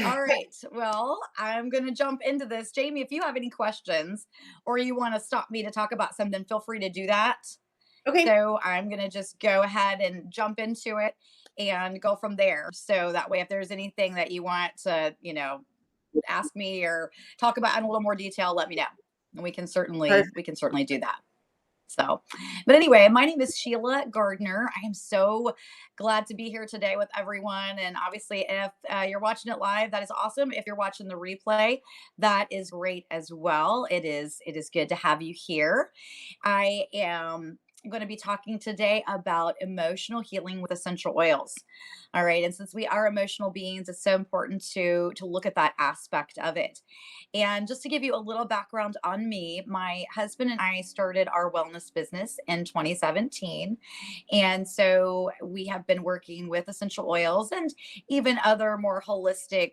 All right. Well, I'm going to jump into this. Jamie, if you have any questions or you want to stop me to talk about something, feel free to do that. Okay, So I'm going to just go ahead and jump into it and go from there. So that way, if there's anything that you want to, ask me or talk about in a little more detail, let me know. And we perfect. can certainly do that. So, but anyway, my name is Sheila Gardner. I am so glad to be here today with everyone. And obviously, if you're watching it live, that is awesome. If you're watching the replay, that is great as well. It is good to have you here. I am going to be talking today about emotional healing with essential oils. All right, and since we are emotional beings, it's so important to look at that aspect of it. And just to give you a little background on me, my husband and I started our wellness business in 2017. And so we have been working with essential oils and even other more holistic,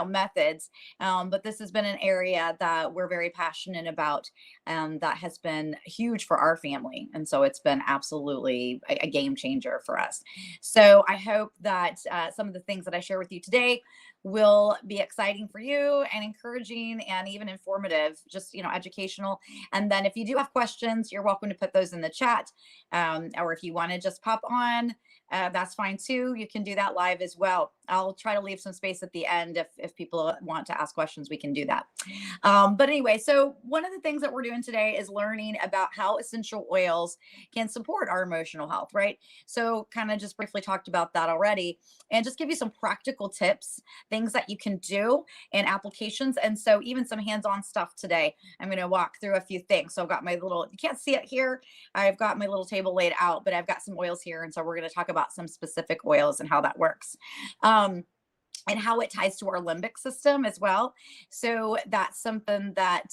methods. But this has been an area that we're very passionate about. That has been huge for our family. And so it's been absolutely a game changer for us. So I hope that some of the things that I share with you today will be exciting for you and encouraging and even informative, just, educational. And then if you do have questions, you're welcome to put those in the chat. Or if you want to just pop on, that's fine too. You can do that live as well. I'll try to leave some space at the end if people want to ask questions, we can do that. But anyway, so one of the things that we're doing today is learning about how essential oils can support our emotional health, right? So, kind of just briefly talked about that already, and just give you some practical tips, things that you can do, and applications. And so, even some hands on stuff today. I'm going to walk through a few things. So, I've got my little, you can't see it here. I've got my little table laid out, but I've got some oils here. And so, we're going to talk about some specific oils and how that works. Um, and how it ties to our limbic system as well. So that's something that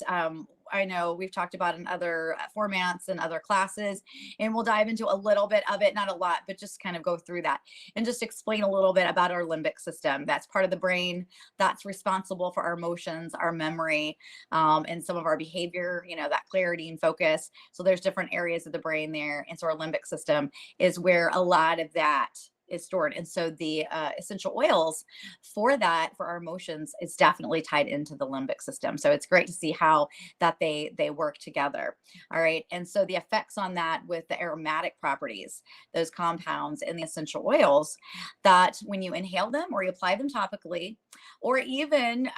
I know we've talked about in other formats and other classes, and we'll dive into a little bit of it, not a lot, but just kind of go through that and just explain a little bit about our limbic system. That's part of the brain that's responsible for our emotions, our memory, and some of our behavior, that clarity and focus. So there's different areas of the brain there. And so our limbic system is where a lot of that is stored. And so the essential oils for that, for our emotions, is definitely tied into the limbic system. So it's great to see how that they work together. All right. And so the effects on that with the aromatic properties, those compounds in the essential oils, that when you inhale them or you apply them topically, or even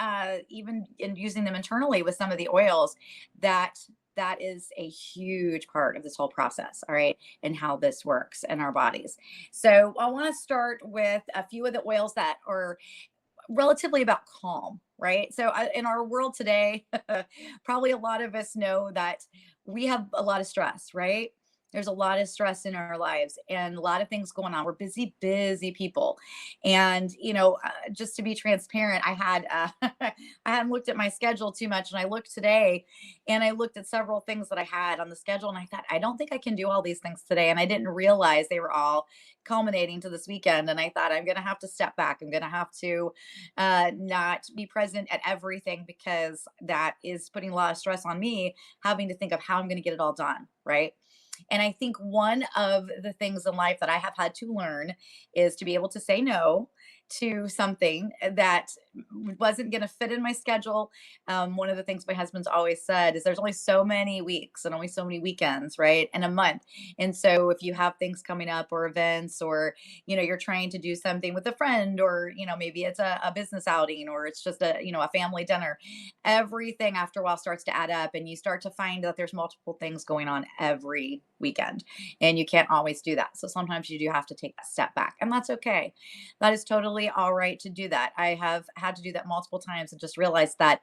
in using them internally with some of the oils, that is a huge part of this whole process, all right, and how this works in our bodies. So I want to start with a few of the oils that are relatively about calm, right? So in our world today, probably a lot of us know that we have a lot of stress, right? There's a lot of stress in our lives and a lot of things going on. We're busy, busy people. And, just to be transparent, I hadn't looked at my schedule too much. And I looked today and I looked at several things that I had on the schedule. And I thought, I don't think I can do all these things today. And I didn't realize they were all culminating to this weekend. And I thought, I'm going to have to step back. I'm going to have to not be present at everything, because that is putting a lot of stress on me, having to think of how I'm going to get it all done. Right. And I think one of the things in life that I have had to learn is to be able to say no to something that wasn't going to fit in my schedule. One of the things my husband's always said is there's only so many weeks and only so many weekends, right? In a month. And so if you have things coming up or events, or, you're trying to do something with a friend, or, maybe it's a business outing, or it's just a family dinner, everything after a while starts to add up, and you start to find that there's multiple things going on every weekend, and you can't always do that. So sometimes you do have to take a step back, and that's okay. That is totally all right to do that. I have had to do that multiple times and just realized that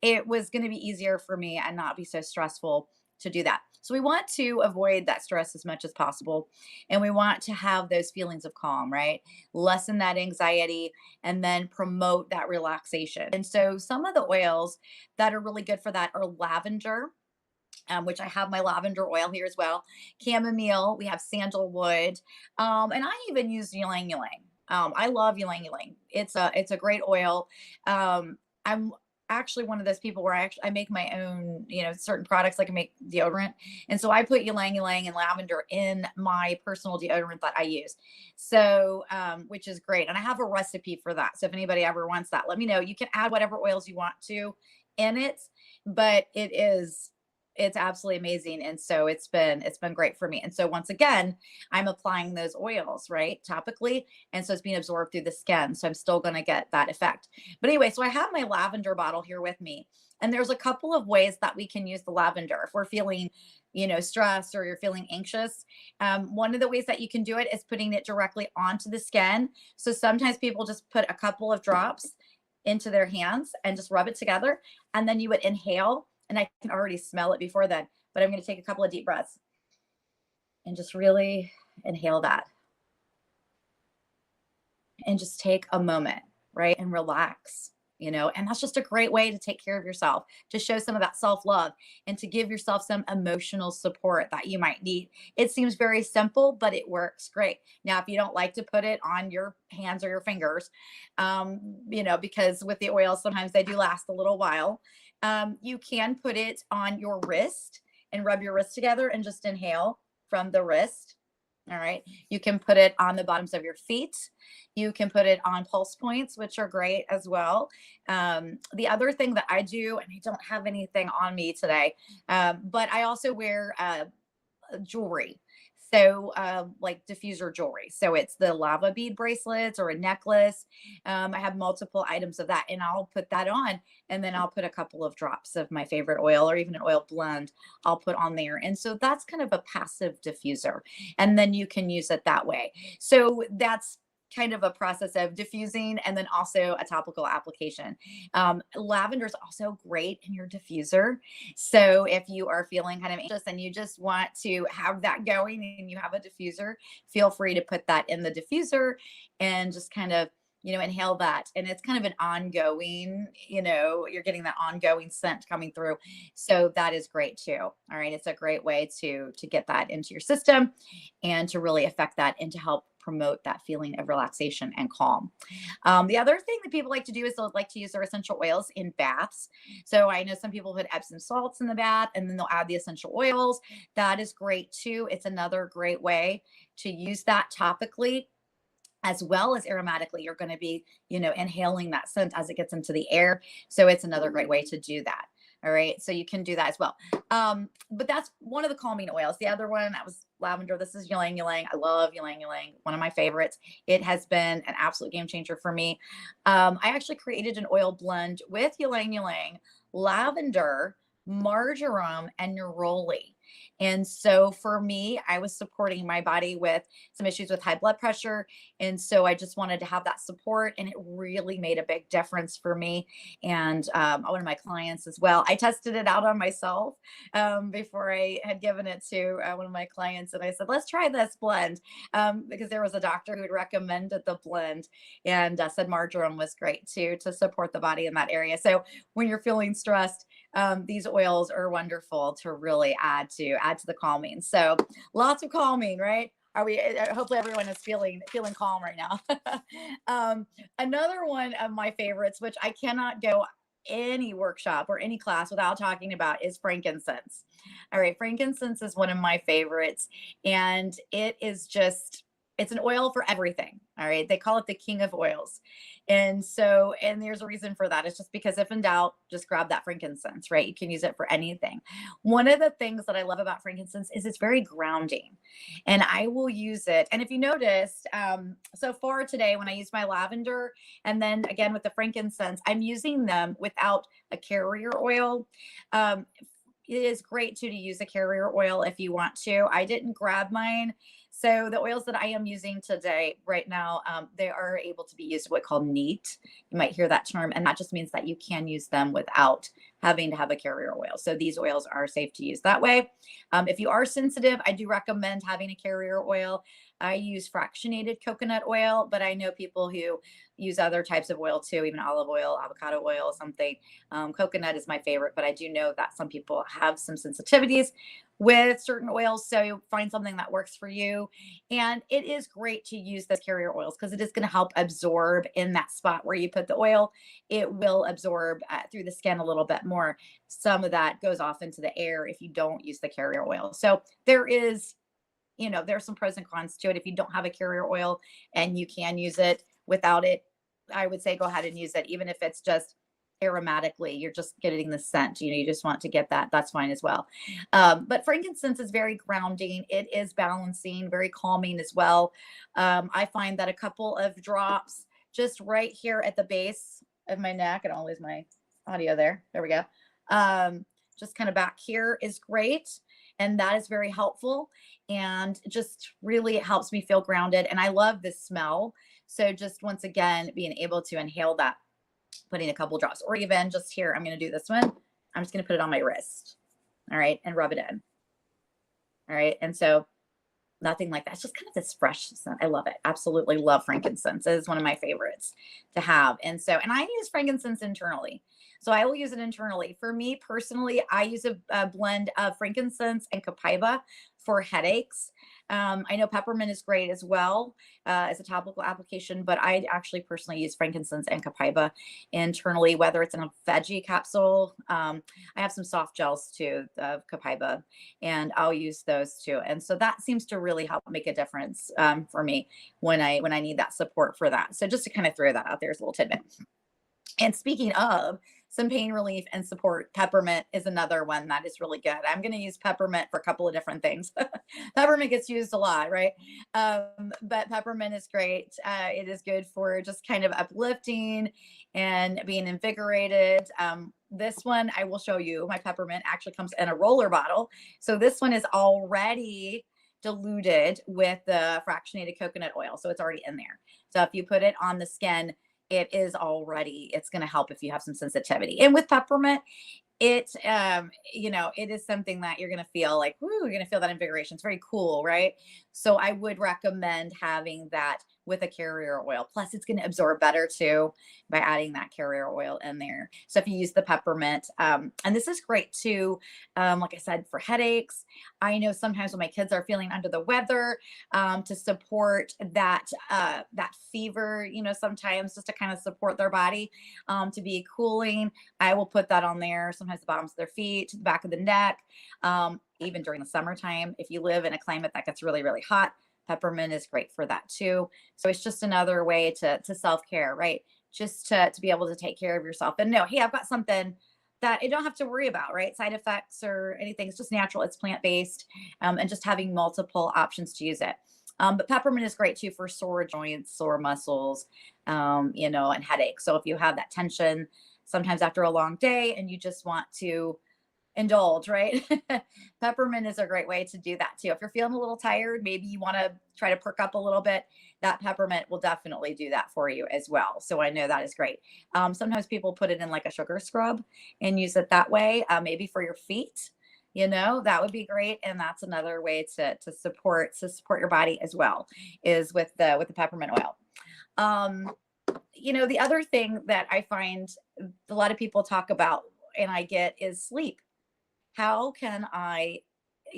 it was going to be easier for me and not be so stressful to do that. So we want to avoid that stress as much as possible. And we want to have those feelings of calm, right? Lessen that anxiety and then promote that relaxation. And so some of the oils that are really good for that are lavender, which I have my lavender oil here as well, chamomile, we have sandalwood, and I even use ylang ylang. I love ylang ylang. It's a great oil. I'm actually one of those people where I make my own, certain products. Like I make deodorant. And so I put ylang ylang and lavender in my personal deodorant that I use. So, which is great. And I have a recipe for that. So if anybody ever wants that, let me know. You can add whatever oils you want to in it, but it's absolutely amazing. And so it's been great for me. And so once again, I'm applying those oils, right, topically. And so it's being absorbed through the skin. So I'm still going to get that effect. But anyway, so I have my lavender bottle here with me. And there's a couple of ways that we can use the lavender if we're feeling, stressed or you're feeling anxious. One of the ways that you can do it is putting it directly onto the skin. So sometimes people just put a couple of drops into their hands and just rub it together. And then you would inhale, and I can already smell it before then, but I'm going to take a couple of deep breaths and just really inhale that and just take a moment, right? And relax, and that's just a great way to take care of yourself, to show some of that self-love and to give yourself some emotional support that you might need. It seems very simple, but it works great. Now, if you don't like to put it on your hands or your fingers, because with the oils, sometimes they do last a little while. You can put it on your wrist and rub your wrist together and just inhale from the wrist. All right. You can put it on the bottoms of your feet. You can put it on pulse points, which are great as well. The other thing that I do, and I don't have anything on me today, but I also wear jewelry. So like diffuser jewelry. So it's the lava bead bracelets or a necklace. I have multiple items of that, and I'll put that on, and then I'll put a couple of drops of my favorite oil or even an oil blend I'll put on there. And so that's kind of a passive diffuser. And then you can use it that way. So that's kind of a process of diffusing and then also a topical application. Lavender is also great in your diffuser. So if you are feeling kind of anxious and you just want to have that going and you have a diffuser, feel free to put that in the diffuser and just kind of inhale that. And it's kind of an ongoing, you're getting that ongoing scent coming through. So that is great too. All right. It's a great way to get that into your system and to really affect that and to help promote that feeling of relaxation and calm. The other thing that people like to do is they'll like to use their essential oils in baths. So I know some people put Epsom salts in the bath and then they'll add the essential oils. That is great too. It's another great way to use that topically as well as aromatically. You're going to be, inhaling that scent as it gets into the air. So it's another great way to do that. All right. So you can do that as well. But that's one of the calming oils. The other one, that was lavender. This is ylang ylang. I love ylang ylang. One of my favorites. It has been an absolute game changer for me. I actually created an oil blend with ylang ylang, lavender, marjoram, and neroli. And so for me, I was supporting my body with some issues with high blood pressure. And so I just wanted to have that support. And it really made a big difference for me and one of my clients as well. I tested it out on myself before I had given it to one of my clients. And I said, let's try this blend because there was a doctor who had recommended the blend and said marjoram was great too to support the body in that area. So when you're feeling stressed, these oils are wonderful to really add to the calming. So lots of calming, right? Are we? Hopefully everyone is feeling calm right now. Another one of my favorites, which I cannot go any workshop or any class without talking about, is frankincense. All right, frankincense is one of my favorites, and it's an oil for everything. All right. They call it the king of oils. And there's a reason for that. It's just because if in doubt, just grab that frankincense, right? You can use it for anything. One of the things that I love about frankincense is it's very grounding, and I will use it. And if you noticed, so far today, when I use my lavender and then again with the frankincense, I'm using them without a carrier oil. It is great too to use a carrier oil if you want to. I didn't grab mine. So the oils that I am using today, right now, they are able to be used what called neat. You might hear that term, and that just means that you can use them without having to have a carrier oil. So these oils are safe to use that way. If you are sensitive, I do recommend having a carrier oil. I use fractionated coconut oil, but I know people who use other types of oil too, even olive oil, avocado oil, something. Coconut is my favorite, but I do know that some people have some sensitivities with certain oils. So find something that works for you. And it is great to use those carrier oils because it is going to help absorb in that spot where you put the oil. It will absorb through the skin a little bit more. Some of that goes off into the air if you don't use the carrier oil. So there is, there's some pros and cons to it. If you don't have a carrier oil and you can use it without it, I would say go ahead and use it, even if it's just aromatically, you're just getting the scent, you just want to get that, that's fine as well. But frankincense is very grounding. It is balancing, very calming as well. I find that a couple of drops just right here at the base of my neck, I don't lose my audio there we go. Just kind of back here is great. And that is very helpful and just really helps me feel grounded. And I love this smell. So just once again, being able to inhale that, putting a couple drops, or even just here, I'm going to do this one. I'm just going to put it on my wrist. All right. And rub it in. All right. And so nothing like that. It's just kind of this fresh scent. I love it. Absolutely love frankincense. It is one of my favorites to have. And I use frankincense internally. So I will use it internally. For me personally, I use a blend of frankincense and copaiba for headaches. I know peppermint is great as well as a topical application, but I actually personally use frankincense and copaiba internally, whether it's in a veggie capsule. I have some soft gels too of copaiba, and I'll use those too. And so that seems to really help make a difference for me when I need that support for that. So just to kind of throw that out there as a little tidbit. And speaking of some pain relief and support, peppermint is another one that is really good. I'm going to use peppermint for a couple of different things. Peppermint gets used a lot, right? But peppermint is great. It is good for just kind of uplifting and being invigorated. This one, I will show you, my peppermint actually comes in a roller bottle. So this one is already diluted with the fractionated coconut oil. So it's already in there. So if you put it on the skin, it's going to help if you have some sensitivity. And with peppermint, it is something that you're going to feel like, woo, you're going to feel that invigoration. It's very cool, right? So I would recommend having that with a carrier oil. Plus, it's going to absorb better too by adding that carrier oil in there. So if you use the peppermint, and this is great too, like I said, for headaches. I know sometimes when my kids are feeling under the weather, to support that fever, sometimes just to kind of support their body, to be cooling. I will put that on there. Sometimes the bottoms of their feet, the back of the neck, even during the summertime. If you live in a climate that gets really, really hot, peppermint is great for that too. So it's just another way to self-care, right? Just to be able to take care of yourself and know, hey, I've got something that I don't have to worry about, right? Side effects or anything. It's just natural. It's plant-based, and just having multiple options to use it. But peppermint is great too for sore joints, sore muscles, and headaches. So if you have that tension sometimes after a long day and you just want to indulge, right? Peppermint is a great way to do that too. If you're feeling a little tired, maybe you want to try to perk up a little bit, that peppermint will definitely do that for you as well. So I know that is great. Sometimes people put it in like a sugar scrub and use it that way, maybe for your feet. That would be great. And that's another way to support your body as well, is with the peppermint oil. The other thing that I find a lot of people talk about and I get is sleep. How can I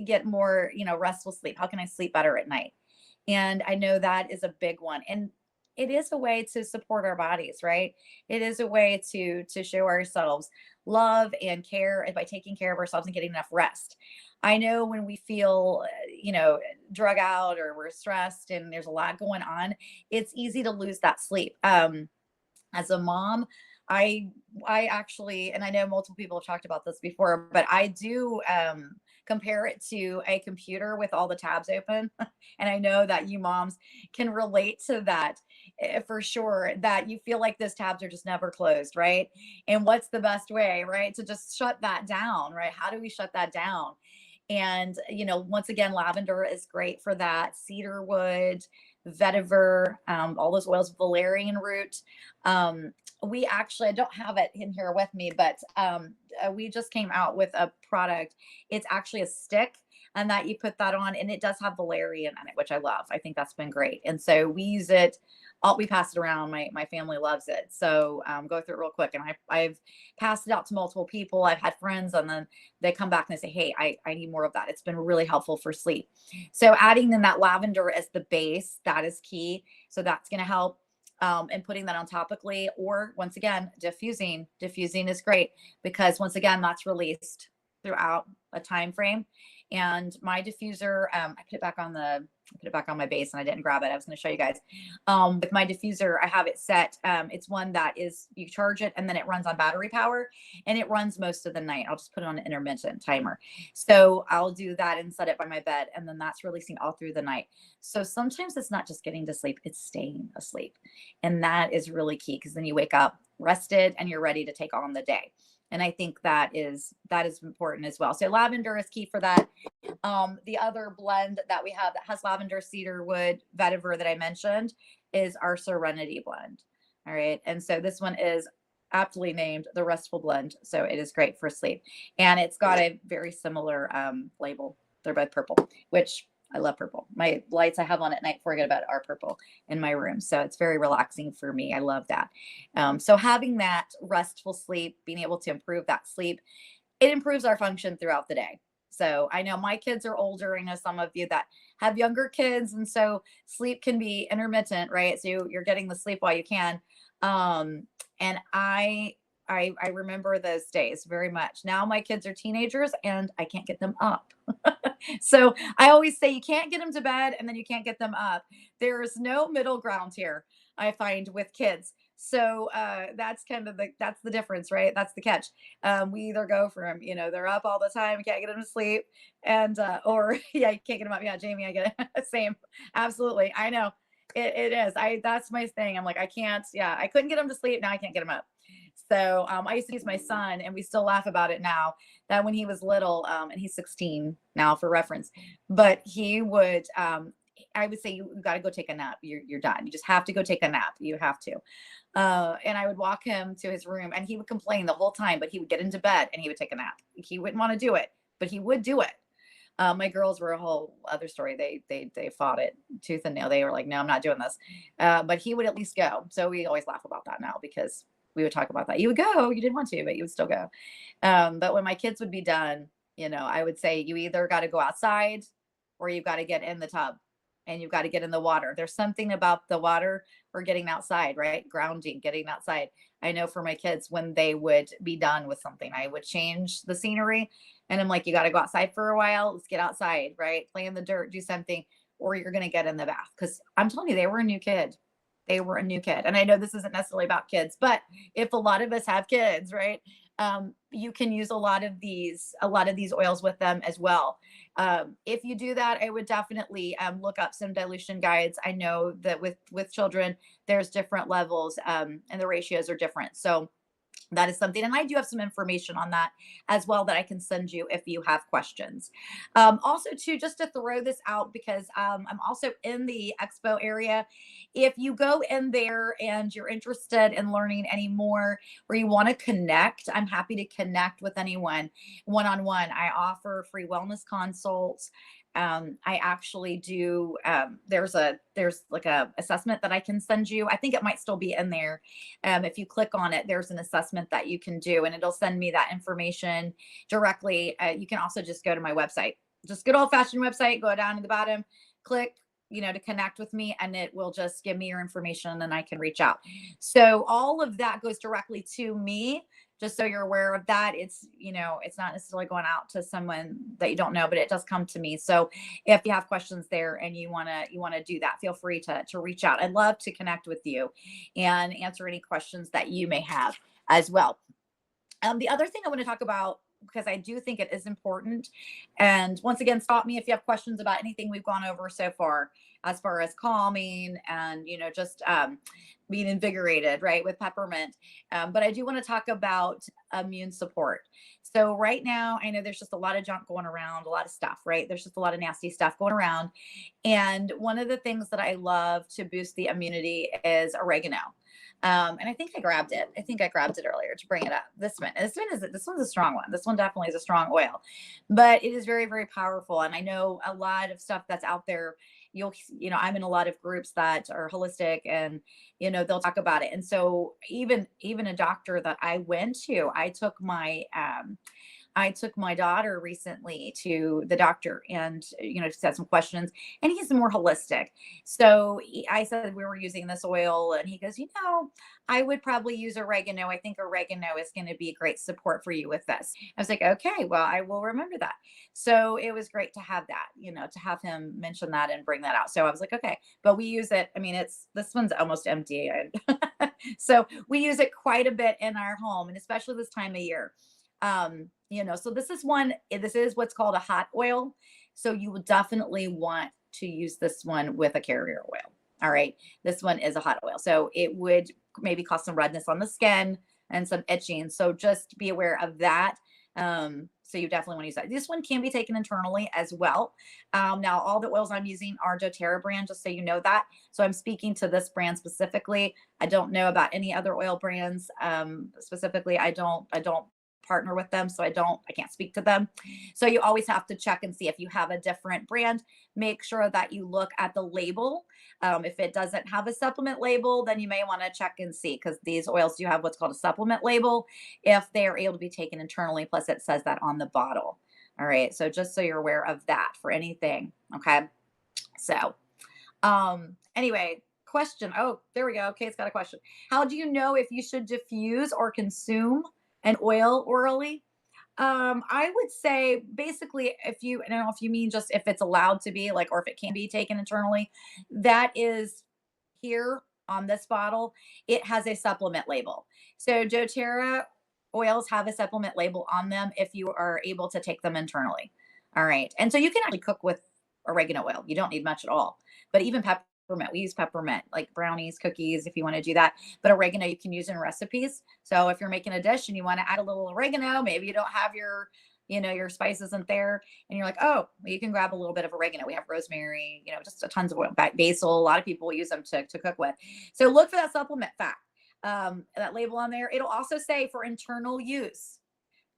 get more, restful sleep? How can I sleep better at night? And I know that is a big one. And it is a way to support our bodies, right? It is a way to show ourselves love and care by taking care of ourselves and getting enough rest. I know when we feel, drug out or we're stressed and there's a lot going on, it's easy to lose that sleep. As a mom, I actually, and I know multiple people have talked about this before, but I do compare it to a computer with all the tabs open. And I know that you moms can relate to that, for sure, that you feel like those tabs are just never closed, right? And what's the best way, right, to just shut that down, right? How do we shut that down? And, once again, lavender is great for that. Cedarwood, vetiver, all those oils, valerian root. We actually, I don't have it in here with me, but we just came out with a product. It's actually a stick. and that you put that on, and it does have valerian in it, which I love. I think that's been great. And so we use it all, we pass it around. My family loves it. So go through it real quick. And I've passed it out to multiple people. I've had friends, and then they come back and they say, hey, I need more of that. It's been really helpful for sleep. So adding in that lavender as the base, that is key. So that's going to help. And putting that on topically, or once again, diffusing. Diffusing is great because once again, that's released throughout a time frame. And my diffuser, I put it back on my base, and I didn't grab it. I was going to show you guys. With my diffuser, I have it set. It's one that is, you charge it and then it runs on battery power, and it runs most of the night. I'll just put it on an intermittent timer. So I'll do that and set it by my bed, and then that's releasing all through the night. So sometimes it's not just getting to sleep, it's staying asleep. And that is really key, because then you wake up rested and you're ready to take on the day. And I think that is important as well. So lavender is key for that. The other blend that we have that has lavender, cedar wood, vetiver that I mentioned is our Serenity blend. All right. And so this one is aptly named the Restful Blend. So it is great for sleep. And it's got a very similar label. They're both purple, which I love purple. My lights I have on at night before I go to bed are purple in my room. So it's very relaxing for me. I love that. So having that restful sleep, being able to improve that sleep, it improves our function throughout the day. So I know my kids are older. I know some of you that have younger kids, and so sleep can be intermittent, right? So you're getting the sleep while you can. And I remember those days very much. Now my kids are teenagers and I can't get them up. So I always say you can't get them to bed and then you can't get them up. There's no middle ground here, I find, with kids. So that's kind of that's the difference, right? That's the catch. We either go from, they're up all the time, can't get them to sleep, and or yeah, you can't get them up. Yeah, Jamie, I get it. Same. Absolutely. I know. It is. That's my thing. I'm like, I can't, yeah, I couldn't get them to sleep. Now I can't get them up. So I used to use my son, and we still laugh about it now, that when he was little, and he's 16 now for reference, but he would, I would say, you got to go take a nap. You're done. You just have to go take a nap. You have to. And I would walk him to his room, and he would complain the whole time, but he would get into bed and he would take a nap. He wouldn't want to do it, but he would do it. My girls were a whole other story. They fought it tooth and nail. They were like, no, I'm not doing this. But he would at least go. So we always laugh about that now, because we would talk about that. You would go, you didn't want to, but you would still go. But when my kids would be done, I would say, you either got to go outside or you've got to get in the tub and you've got to get in the water. There's something about the water or getting outside, right? Grounding, getting outside. I know for my kids, when they would be done with something, I would change the scenery, and I'm like, you got to go outside for a while. Let's get outside, right? Play in the dirt, do something, or you're going to get in the bath. Because I'm telling you, they were a new kid. They were a new kid. And I know this isn't necessarily about kids, but if a lot of us have kids, right? You can use a lot of these oils with them as well. If you do that, I would definitely look up some dilution guides. I know that with children, there's different levels, and the ratios are different. So that is something. And I do have some information on that as well that I can send you if you have questions. Also, too, just to throw this out, because I'm also in the expo area. If you go in there and you're interested in learning any more, or you want to connect, I'm happy to connect with anyone one-on-one. I offer free wellness consults. I actually do, there's like a assessment that I can send you. I think it might still be in there. If you click on it, there's an assessment that you can do, and it'll send me that information directly. You can also just go to my website, just good old fashioned website, go down to the bottom, click, to connect with me, and it will just give me your information and I can reach out. So all of that goes directly to me. Just so you're aware of that. It's, it's not necessarily going out to someone that you don't know, but it does come to me. So if you have questions there and you want to do that, feel free to reach out. I'd love to connect with you and answer any questions that you may have as well. The other thing I want to talk about, because I do think it is important, and once again, stop me if you have questions about anything we've gone over so far, as far as calming and, just being invigorated, right, with peppermint. But I do want to talk about immune support. So right now, I know there's just a lot of junk going around, a lot of stuff, right? There's just a lot of nasty stuff going around. And one of the things that I love to boost the immunity is oregano. And I think I grabbed it. I think I grabbed it earlier to bring it up. This one's a strong one. This one definitely is a strong oil, but it is very, very powerful. And I know a lot of stuff that's out there. I'm in a lot of groups that are holistic, and they'll talk about it. And so even a doctor that I went to, I took my daughter recently to the doctor, and just had some questions, and he's more holistic. So I said we were using this oil, and he goes, I would probably use oregano. I think oregano is going to be a great support for you with this. I was like, okay, well, I will remember that. So it was great to have that, to have him mention that and bring that out. So I was like, okay, but we use it. I mean, this one's almost empty. So we use it quite a bit in our home, and especially this time of year. So this is what's called a hot oil. So you will definitely want to use this one with a carrier oil. All right. This one is a hot oil. So it would maybe cause some redness on the skin and some itching. So just be aware of that. So you definitely want to use that. This one can be taken internally as well. Now all the oils I'm using are doTERRA brand, just so you know that. So I'm speaking to this brand specifically. I don't know about any other oil brands. Specifically, I don't partner with them, so I can't speak to them. So you always have to check and see if you have a different brand. Make sure that you look at the label. If it doesn't have a supplement label, then you may want to check and see, because these oils do have what's called a supplement label if they are able to be taken internally. Plus it says that on the bottle. All right, so just so you're aware of that for anything. Okay, so anyway, question. Oh, there we go. Okay, it's got a question. How do you know if you should diffuse or consume an oil orally? I would say basically, I don't know if you mean just if it's allowed to be, like, or if it can be taken internally, that is here on this bottle. It has a supplement label. So doTERRA oils have a supplement label on them if you are able to take them internally. All right. And so you can actually cook with oregano oil. You don't need much at all, but even peppermint. We use peppermint, like brownies, cookies, if you want to do that. But oregano you can use in recipes. So if you're making a dish and you want to add a little oregano, maybe you don't have your spices in there, and you're like, oh, well, you can grab a little bit of oregano. We have rosemary, just tons of oil, basil. A lot of people use them to cook with. So look for that supplement fact, that label on there. It'll also say for internal use,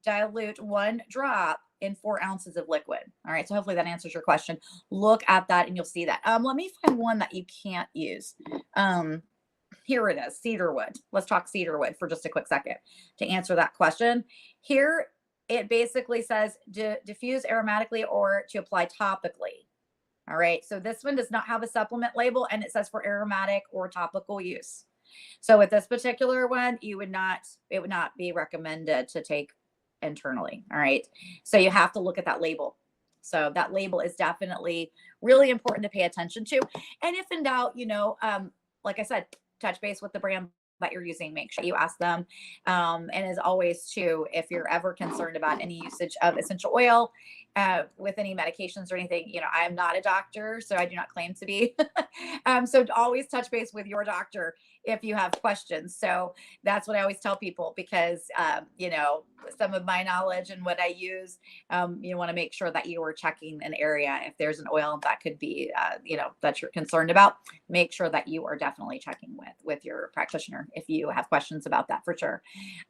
dilute 1 drop in 4 ounces of liquid. All right. So hopefully that answers your question. Look at that and you'll see that. Let me find one that you can't use. Here it is, cedarwood. Let's talk cedarwood for just a quick second to answer that question. Here, it basically says diffuse aromatically or to apply topically. All right. So this one does not have a supplement label, and it says for aromatic or topical use. So with this particular one, it would not be recommended to take internally. All right. So you have to look at that label. So that label is definitely really important to pay attention to. And if in doubt, like I said, touch base with the brand that you're using. Make sure you ask them. And as always, too, if you're ever concerned about any usage of essential oil with any medications or anything, I'm not a doctor, so I do not claim to be. So always touch base with your doctor if you have questions. So that's what I always tell people, because, some of my knowledge and what I use, you want to make sure that you are checking an area. If there's an oil that could be, that you're concerned about, make sure that you are definitely checking with your practitioner if you have questions about that, for sure.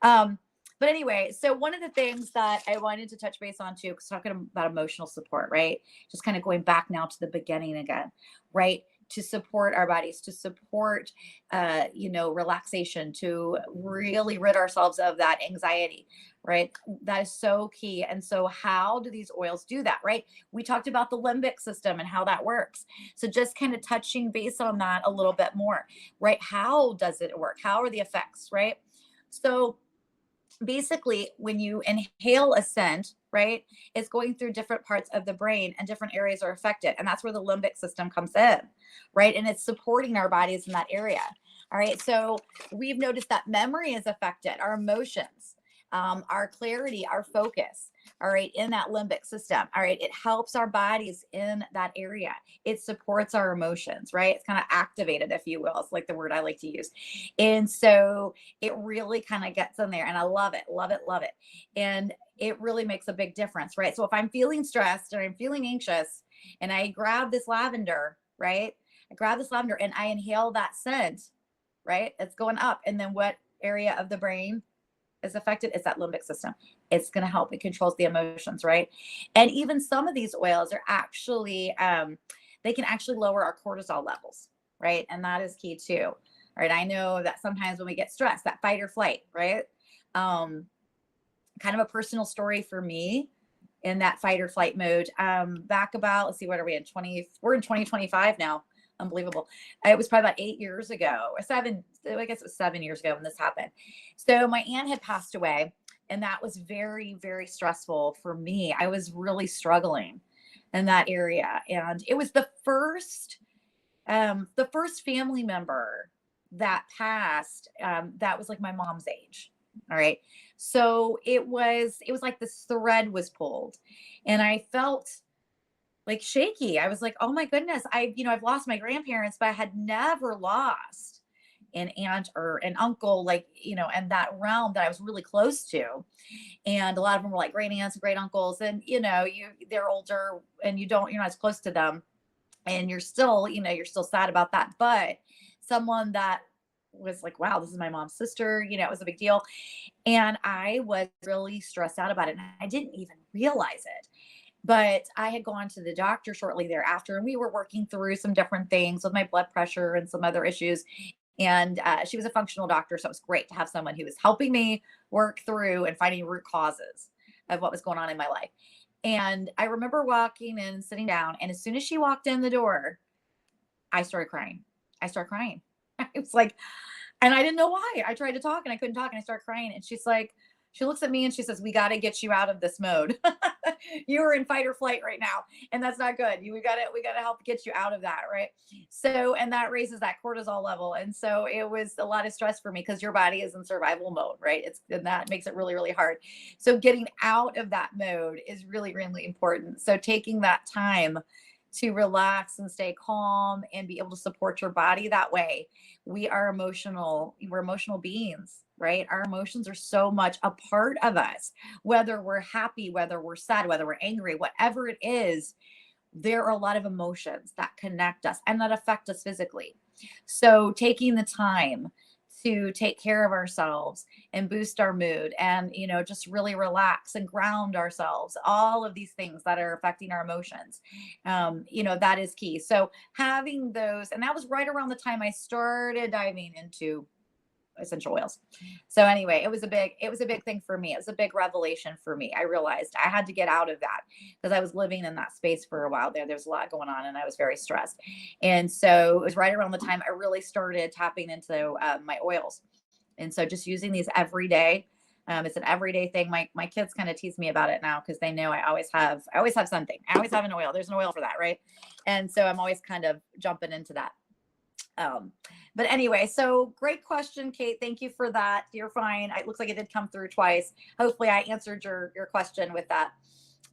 But anyway, so one of the things that I wanted to touch base on too, because talking about emotional support, right? Just kind of going back now to the beginning again, right? To support our bodies, to support, relaxation, to really rid ourselves of that anxiety, right? That is so key. And so how do these oils do that, right? We talked about the limbic system and how that works. So just kind of touching base on that a little bit more, right? How does it work? How are the effects, right? So basically, when you inhale a scent, right, it's going through different parts of the brain and different areas are affected. And that's where the limbic system comes in, right? And it's supporting our bodies in that area. All right. So we've noticed that memory is affected, our emotions, our clarity, our focus. All right. In that limbic system. All right. It helps our bodies in that area. It supports our emotions, right? It's kind of activated, if you will. It's like the word I like to use. And so it really kind of gets in there, and I love it, love it, love it. And it really makes a big difference, right? So if I'm feeling stressed or I'm feeling anxious and I grab this lavender, right? I grab this lavender and I inhale that scent, right? It's going up. And then what area of the brain is affected? It's that limbic system. It's going to help. It controls the emotions, right? And even some of these oils are actually, they can actually lower our cortisol levels, right? And that is key too. Right. I know that sometimes when we get stressed, that fight or flight, right? Kind of a personal story for me in that fight or flight mode. Back about, let's see, what are we in? We're in 2025 now. Unbelievable. It was probably about 8 years ago, or I guess it was 7 years ago when this happened. So my aunt had passed away, and that was very, very stressful for me. I was really struggling in that area. And it was the first family member that passed, that was like my mom's age. All right. So it was like this thread was pulled, and I felt like shaky. I was like, oh my goodness, I've lost my grandparents, but I had never lost an aunt or an uncle, like, and that realm that I was really close to. And a lot of them were like great aunts and great uncles. And, they're older and you're not as close to them. And you're still sad about that. But someone that was like, wow, this is my mom's sister, it was a big deal. And I was really stressed out about it. And I didn't even realize it. But I had gone to the doctor shortly thereafter, and we were working through some different things with my blood pressure and some other issues. And she was a functional doctor. So it was great to have someone who was helping me work through and finding root causes of what was going on in my life. And I remember walking and sitting down. And as soon as she walked in the door, I started crying. I started crying. It was like, and I didn't know why. I tried to talk and I couldn't talk, and I started crying. And she looks at me and she says, we got to get you out of this mode. You are in fight or flight right now. And that's not good. We got to help get you out of that. Right. So, and that raises that cortisol level. And so it was a lot of stress for me because your body is in survival mode, right? And that makes it really, really hard. So getting out of that mode is really, really important. So taking that time to relax and stay calm and be able to support your body that way. We're emotional beings, right? Our emotions are so much a part of us, whether we're happy, whether we're sad, whether we're angry, whatever it is. There are a lot of emotions that connect us and that affect us physically. So taking the time to take care of ourselves and boost our mood and, just really relax and ground ourselves, all of these things that are affecting our emotions, that is key. So having those, and that was right around the time I started diving into essential oils. So anyway, it was a big thing for me. It was a big revelation for me. I realized I had to get out of that because I was living in that space for a while there. There's a lot going on and I was very stressed. And so it was right around the time I really started tapping into my oils. And so just using these every day. It's an everyday thing. My kids kind of tease me about it now because they know I always have something. I always have an oil. There's an oil for that, right? And so I'm always kind of jumping into that. But anyway, so great question, Kate. Thank you for that. You're fine. It looks like it did come through twice. Hopefully I answered your question with that.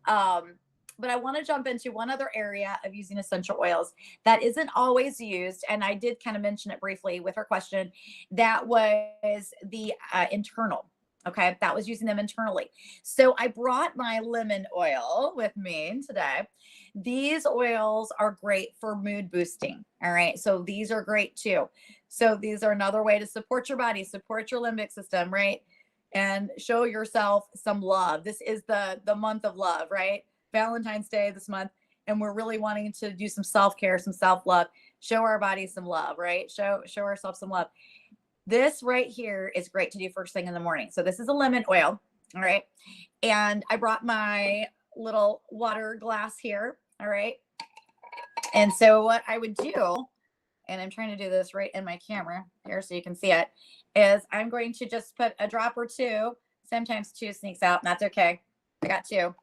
But I want to jump into one other area of using essential oils that isn't always used. And I did kind of mention it briefly with her question. That was the internal. Okay. That was using them internally. So I brought my lemon oil with me today. These oils are great for mood boosting. All right. So these are great too. So these are another way to support your body, support your limbic system, right? And show yourself some love. This is the month of love, right? Valentine's Day this month. And we're really wanting to do some self-care, some self-love, show our body some love, right? Show ourselves some love. This right here is great to do first thing in the morning. So this is a lemon oil. All right. And I brought my little water glass here. All right. And so what I would do, and I'm trying to do this right in my camera here so you can see it, is I'm going to just put a drop or two. Sometimes two sneaks out, and that's okay. I got two.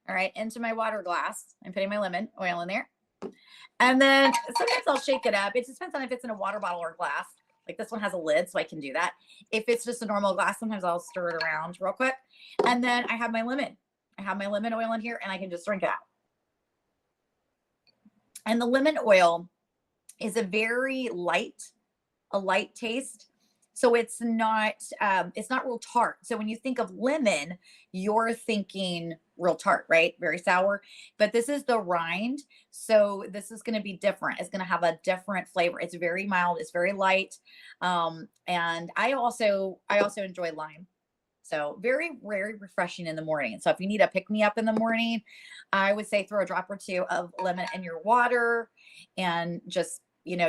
All right, into my water glass. I'm putting my lemon oil in there. And then sometimes I'll shake it up. It just depends on if it's in a water bottle or glass. Like this one has a lid, so I can do that. If it's just a normal glass, sometimes I'll stir it around real quick. And then I have my lemon. I have my lemon oil in here, and I can just drink it out. And the lemon oil is a light taste. So it's not real tart. So when you think of lemon, you're thinking real tart, right? Very sour. But this is the rind. So this is going to be different. It's going to have a different flavor. It's very mild, it's very light. And I also enjoy lime. So very, very refreshing in the morning. And so if you need a pick me up in the morning, I would say throw a drop or two of lemon in your water and just,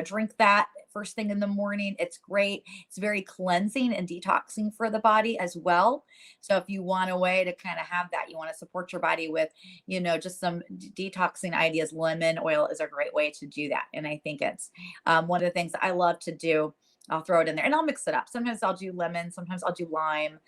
drink that first thing in the morning. It's great. It's very cleansing and detoxing for the body as well. So if you want a way to kind of have that, you want to support your body with, just some detoxing ideas, lemon oil is a great way to do that. And I think it's one of the things that I love to do. I'll throw it in there and I'll mix it up. Sometimes I'll do lemon, sometimes I'll do lime.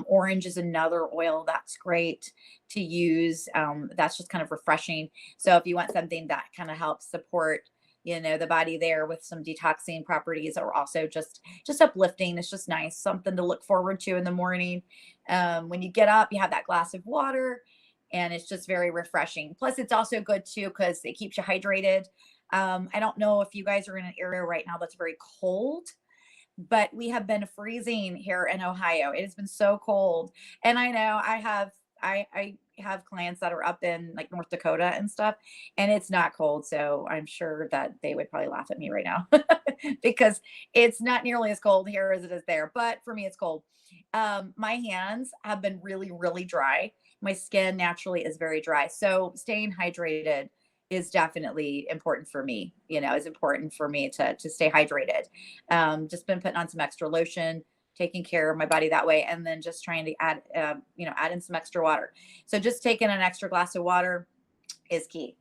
Orange is another oil that's great to use. That's just kind of refreshing. So if you want something that kind of helps support, the body there with some detoxing properties, or also just uplifting, it's just nice, something to look forward to in the morning. When you get up, you have that glass of water, and it's just very refreshing. Plus, it's also good too because it keeps you hydrated. I don't know if you guys are in an area right now that's very cold, but we have been freezing here in Ohio. It has been so cold. And I know I have clients that are up in like North Dakota and stuff, and it's not cold. So I'm sure that they would probably laugh at me right now because it's not nearly as cold here as it is there. But for me, it's cold. My hands have been really, really dry. My skin naturally is very dry. So staying hydrated is definitely important for me. It's important for me to stay hydrated. Just been putting on some extra lotion, taking care of my body that way, and then just trying to add in some extra water. So just taking an extra glass of water is key.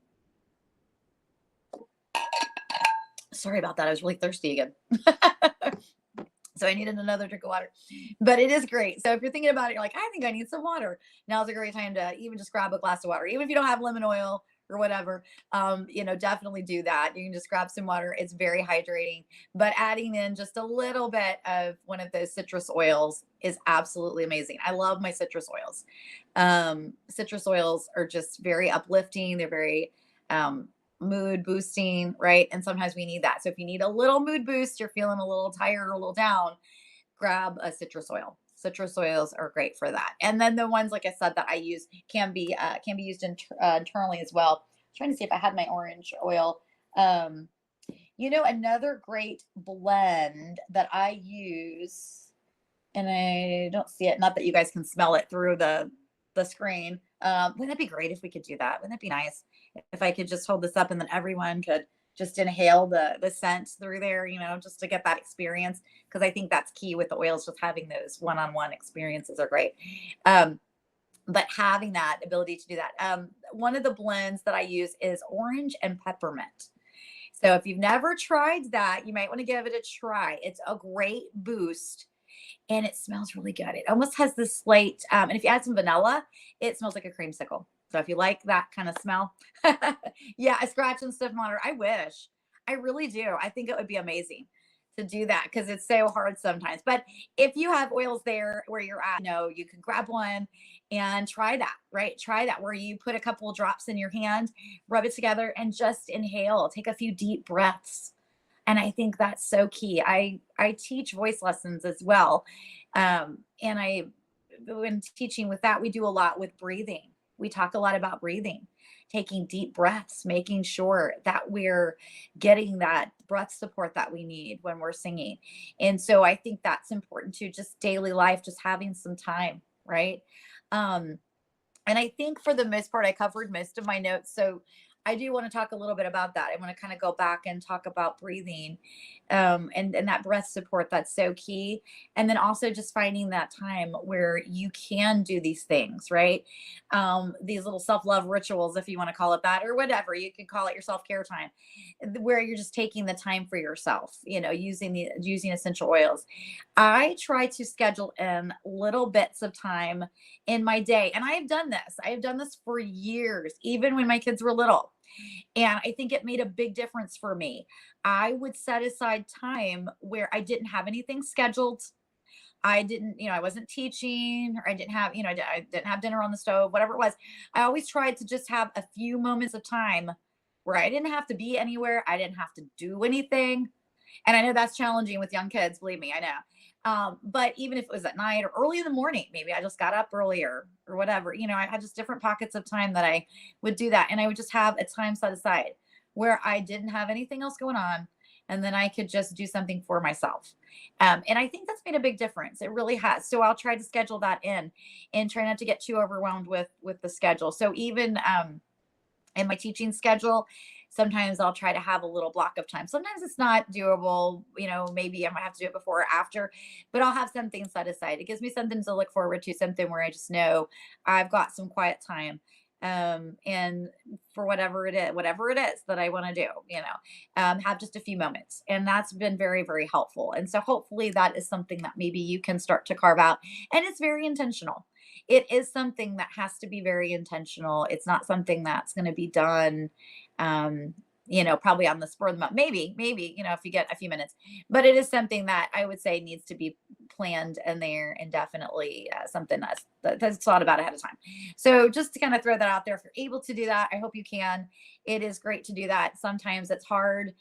Sorry about that. I was really thirsty again. So I needed another drink of water, but it is great. So if you're thinking about it, you're like, I think I need some water. Now's a great time to even just grab a glass of water, even if you don't have lemon oil or whatever. Definitely do that. You can just grab some water. It's very hydrating, but adding in just a little bit of one of those citrus oils is absolutely amazing. I love my citrus oils. Citrus oils are just very uplifting. They're very, mood boosting, right? And sometimes we need that. So if you need a little mood boost, you're feeling a little tired or a little down, grab a citrus oil. Citrus oils are great for that. And then the ones, like I said, that I use can be used internally as well. I'm trying to see if I had my orange oil. Another great blend that I use, and I don't see it. Not that you guys can smell it through the screen. Wouldn't that be great if we could do that? Wouldn't that be nice if I could just hold this up and then everyone could just inhale the scent through there, just to get that experience. Because I think that's key with the oils, just having those one-on-one experiences are great. But having that ability to do that. One of the blends that I use is orange and peppermint. So if you've never tried that, you might want to give it a try. It's a great boost and it smells really good. It almost has this slight, and if you add some vanilla, it smells like a creamsicle. So if you like that kind of smell, yeah, a scratch and sniff monitor. I wish, I really do. I think it would be amazing to do that because it's so hard sometimes. But if you have oils there where you're at, you can grab one and try that, right? Try that where you put a couple of drops in your hand, rub it together, and just inhale. Take a few deep breaths. And I think that's so key. I teach voice lessons as well. And when teaching with that, we do a lot with breathing. We talk a lot about breathing, taking deep breaths, making sure that we're getting that breath support that we need when we're singing. And so I think that's important too, just daily life, just having some time, right? And I think for the most part, I covered most of my notes. So I do want to talk a little bit about that. I want to kind of go back and talk about breathing, and that breath support that's so key. And then also just finding that time where you can do these things, right? These little self-love rituals, if you want to call it that, or whatever, you can call it your self-care time, where you're just taking the time for yourself, using essential oils. I try to schedule in little bits of time in my day. And I have done this. I have done this for years, even when my kids were little. And I think it made a big difference for me. I would set aside time where I didn't have anything scheduled. I didn't, I wasn't teaching, or I didn't have, I didn't have dinner on the stove, whatever it was. I always tried to just have a few moments of time where I didn't have to be anywhere. I didn't have to do anything. And I know that's challenging with young kids, believe me, I know. But even if it was at night or early in the morning, maybe I just got up earlier or whatever, I had just different pockets of time that I would do that. And I would just have a time set aside where I didn't have anything else going on. And then I could just do something for myself. And I think that's made a big difference. It really has. So I'll try to schedule that in and try not to get too overwhelmed with the schedule. So even in my teaching schedule, sometimes I'll try to have a little block of time. Sometimes it's not doable, maybe I might have to do it before or after, but I'll have something set aside. It gives me something to look forward to, something where I just know I've got some quiet time. And for whatever it is that I want to do, have just a few moments. And that's been very, very helpful. And so hopefully that is something that maybe you can start to carve out. And it's very intentional. It is something that has to be very intentional. It's not something that's going to be done, probably on the spur of the moment. Maybe, if you get a few minutes, but it is something that I would say needs to be planned in there, and definitely something that's thought about ahead of time. So just to kind of throw that out there, if you're able to do that, I hope you can. It is great to do that. Sometimes it's hard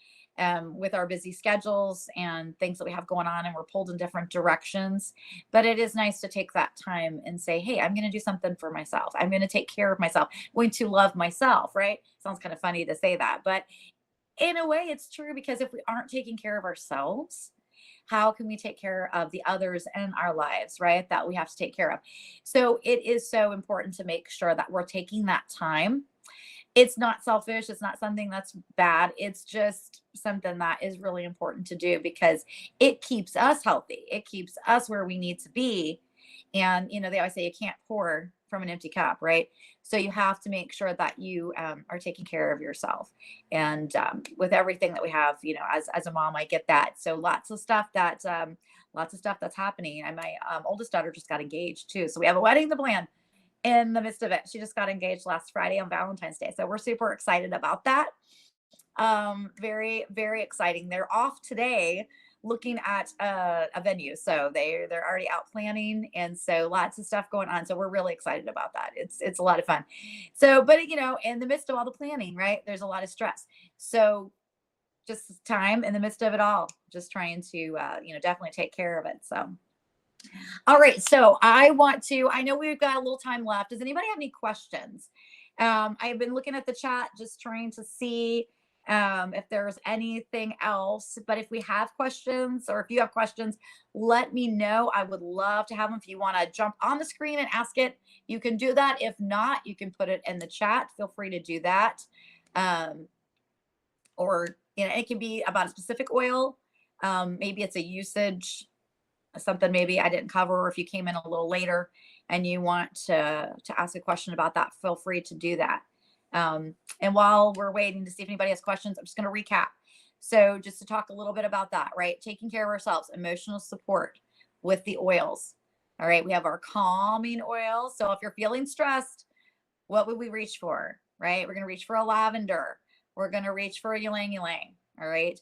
with our busy schedules and things that we have going on, and we're pulled in different directions. But it is nice to take that time and say, hey, I'm going to do something for myself. I'm going to take care of myself. I'm going to love myself, right? Sounds kind of funny to say that, but in a way it's true, because if we aren't taking care of ourselves, how can we take care of the others in our lives, right? That we have to take care of. So it is so important to make sure that we're taking that time. It's not selfish. It's not something that's bad. It's just something that is really important to do, because it keeps us healthy. It keeps us where we need to be. And, they always say you can't pour from an empty cup, right? So you have to make sure that you are taking care of yourself. And with everything that we have, as a mom, I get that. So lots of stuff that's happening. And my oldest daughter just got engaged too. So we have a wedding to plan in the midst of it. She just got engaged last Friday on Valentine's Day. So we're super excited about that. Very, very exciting. They're off today looking at a venue. So they're already out planning. And so lots of stuff going on. So we're really excited about that. It's a lot of fun. So, but in the midst of all the planning, right, there's a lot of stress. So just time in the midst of it all, just trying to, definitely take care of it. So. All right. So I know we've got a little time left. Does anybody have any questions? I've been looking at the chat, just trying to see if there's anything else. But if we have questions, or if you have questions, let me know. I would love to have them. If you want to jump on the screen and ask it, you can do that. If not, you can put it in the chat. Feel free to do that. Or, it can be about a specific oil. Maybe it's a usage, something maybe I didn't cover, or if you came in a little later and you want to ask a question about that, feel free to do that. And while we're waiting to see if anybody has questions, I'm just going to recap. So just to talk a little bit about that, right? Taking care of ourselves, emotional support with the oils. All right. We have our calming oil. So if you're feeling stressed, what would we reach for, right? We're going to reach for a lavender. We're going to reach for a ylang ylang. All right.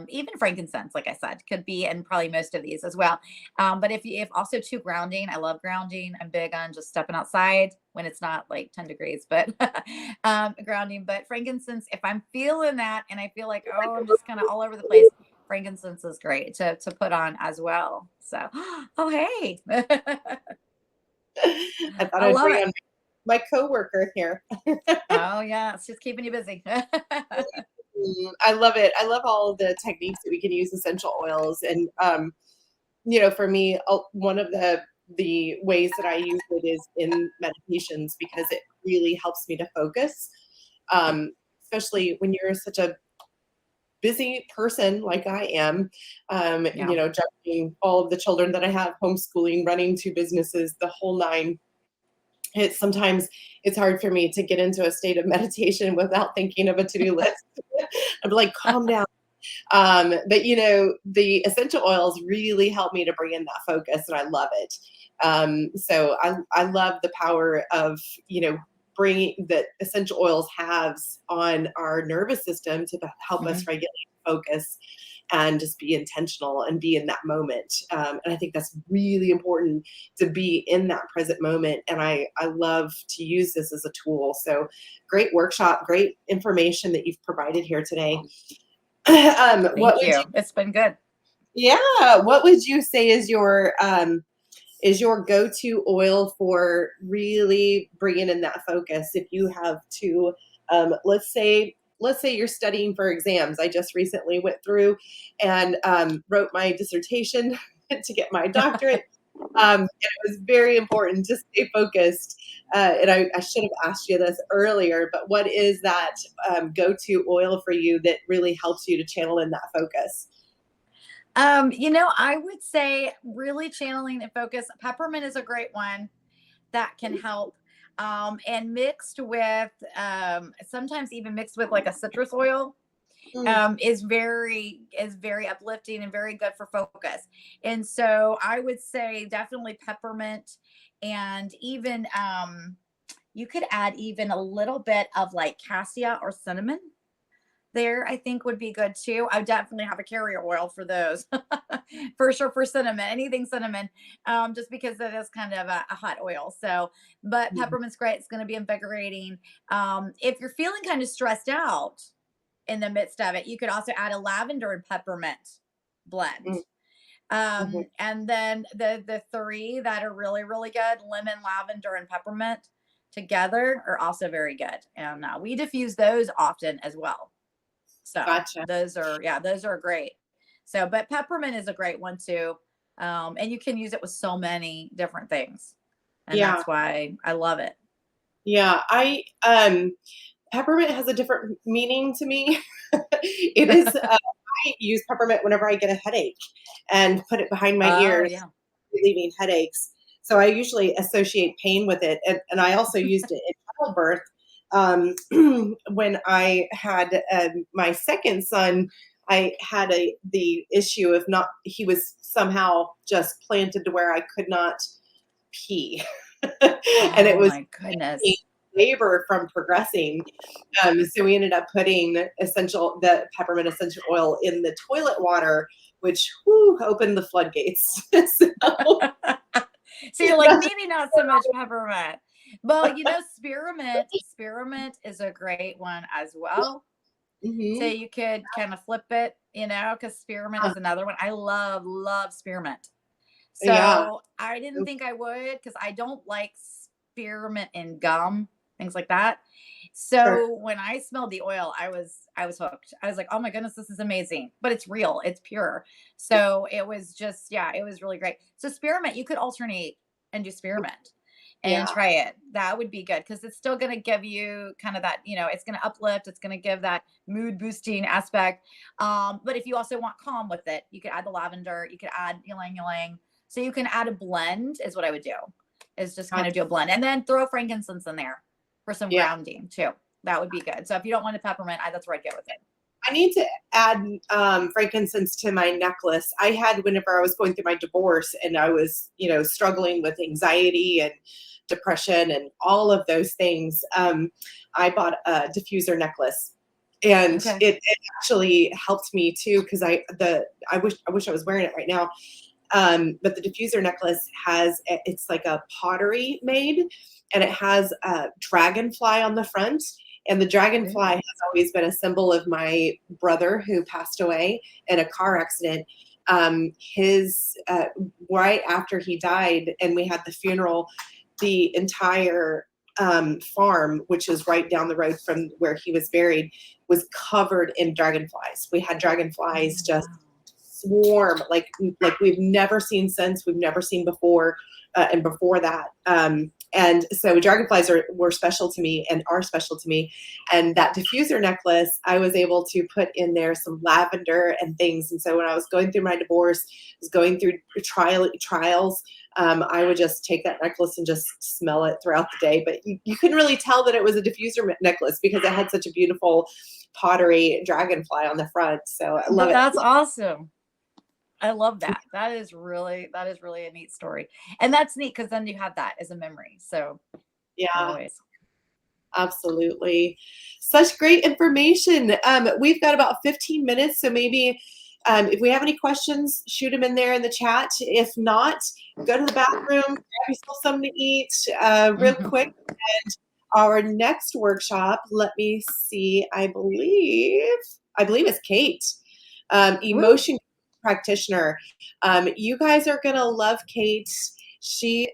Even frankincense, like I said, could be in probably most of these as well. But if also too, grounding, I love grounding. I'm big on just stepping outside when it's not like 10 degrees, but grounding. But frankincense, if I'm feeling that and I feel like, oh, I'm just kind of all over the place, frankincense is great to put on as well. So, oh, hey. I thought I'd bring on my coworker here. Oh, yeah. It's just keeping you busy. I love it. I love all the techniques that we can use essential oils. And, for me, one of the ways that I use it is in meditations, because it really helps me to focus, especially when you're such a busy person like I am, juggling all of the children that I have, homeschooling, running 2 businesses, the whole nine. Sometimes it's hard for me to get into a state of meditation without thinking of a to-do list. I'm like, calm down. But the essential oils really help me to bring in that focus, and I love it. So I love the power of, bringing that essential oils have on our nervous system to help us regulate focus and just be intentional and be in that moment. And I think that's really important, to be in that present moment. And I love to use this as a tool. So great workshop, great information that you've provided here today. Thank you. It's been good. Yeah. What would you say is your go-to oil for really bringing in that focus? If you have to, let's say you're studying for exams. I just recently went through and wrote my dissertation to get my doctorate. And it was very important to stay focused. And I should have asked you this earlier, but what is that go-to oil for you that really helps you to channel in that focus? I would say really channeling and focus. Peppermint is a great one that can help. And mixed with sometimes even mixed with like a citrus oil Mm, is very uplifting and very good for focus. And so I would say definitely peppermint, and even you could add even a little bit of like cassia or cinnamon there, I think would be good too. I definitely have a carrier oil for those. For sure, for cinnamon, anything cinnamon, just because it is kind of a hot oil. So, but mm, peppermint's great. It's going to be invigorating. If you're feeling kind of stressed out in the midst of it, you could also add a lavender and peppermint blend. mm, mhm. And then the three that are really really good, lemon, lavender, and peppermint together are also very good. And we diffuse those often as well. So Gotcha. those are great. So, but peppermint is a great one too. And you can use it with so many different things. And Yeah. that's why I love it. Yeah. Peppermint has a different meaning to me. It is, I use peppermint whenever I get a headache and put it behind my Oh ears, yeah. relieving headaches. So I usually associate pain with it. And I also used it in childbirth. Um, when I had my second son, I had the issue of not, he was somehow just planted to where I could not pee. And it Oh was my goodness. labor from progressing. So we ended up putting the peppermint essential oil in the toilet water, which opened the floodgates. So So you're like, maybe not so much peppermint. Well, spearmint is a great one as well. So mhm. you could kind of flip it, because spearmint Uh, is another one. I love, love spearmint. yeah. So I didn't think I would because I don't like spearmint in gum, things like that. Sure. So when I smelled the oil, I was hooked. I was like, oh my goodness, this is amazing. But it's real, it's pure. So it was just, yeah, it was really great. So spearmint, you could alternate and do spearmint and Yeah. try it. That would be good because it's still going to give you kind of that, it's going to uplift, it's going to give that mood boosting aspect. But if you also want calm with it, you could add the lavender, you could add ylang ylang. So you can add a blend, is what I would do, is just kind of Gotcha. do a blend and then throw frankincense in there for some Yeah. grounding too. That would be good. So if you don't want a peppermint, that's where I'd go with it. I need to add frankincense to my necklace. I had whenever I was going through my divorce and I was, struggling with anxiety and depression and all of those things. I bought a diffuser necklace, and Okay. it actually helped me too because I wish I was wearing it right now. But the diffuser necklace it's like a pottery made, and it has a dragonfly on the front. And the dragonfly Ooh. has always been a symbol of my brother who passed away in a car accident. His Right after he died, and we had the funeral, the entire farm, which is right down the road from where he was buried, was covered in dragonflies. We had dragonflies Oh, just wow. swarm like we've never seen since, we've never seen before, and before that. And so dragonflies were special to me and are special to me. And that diffuser necklace, I was able to put in there some lavender and things. And so when I was going through my divorce, was going through trials, I would just take that necklace and just smell it throughout the day. But you couldn't really tell that it was a diffuser necklace because it had such a beautiful pottery dragonfly on the front. So I love it. That's awesome. I love that. That is really a neat story. And that's neat because then you have that as a memory. So Yeah, always. absolutely. Such great information. We've got about 15 minutes, so maybe if we have any questions, shoot them in there in the chat. If not, go to the bathroom, grab yourself something to eat real quick. Mhm. And our next workshop, let me see, I believe it's Kate. Woo. Emotion. practitioner. You guys are going to love Kate. She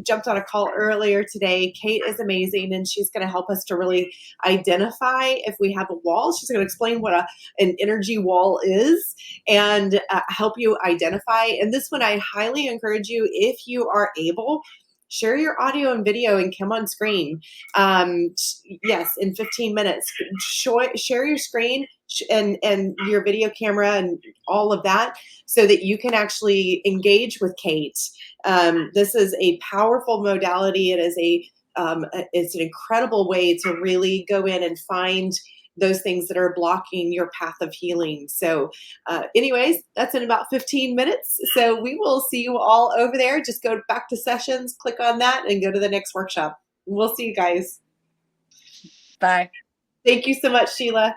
jumped on a call earlier today. Kate is amazing, and she's going to help us to really identify if we have a wall. She's going to explain what an energy wall is and help you identify. And this one, I highly encourage you, if you are able, share your audio and video and come on screen. Yes, in 15 minutes. Share your screen and your video camera and all of that so that you can actually engage with Kate. This is a powerful modality. It's an incredible way to really go in and find those things that are blocking your path of healing. So anyways, that's in about 15 minutes. So we will see you all over there. Just go back to sessions, click on that, and go to the next workshop. We'll see you guys. Bye. Thank you so much, Sheila.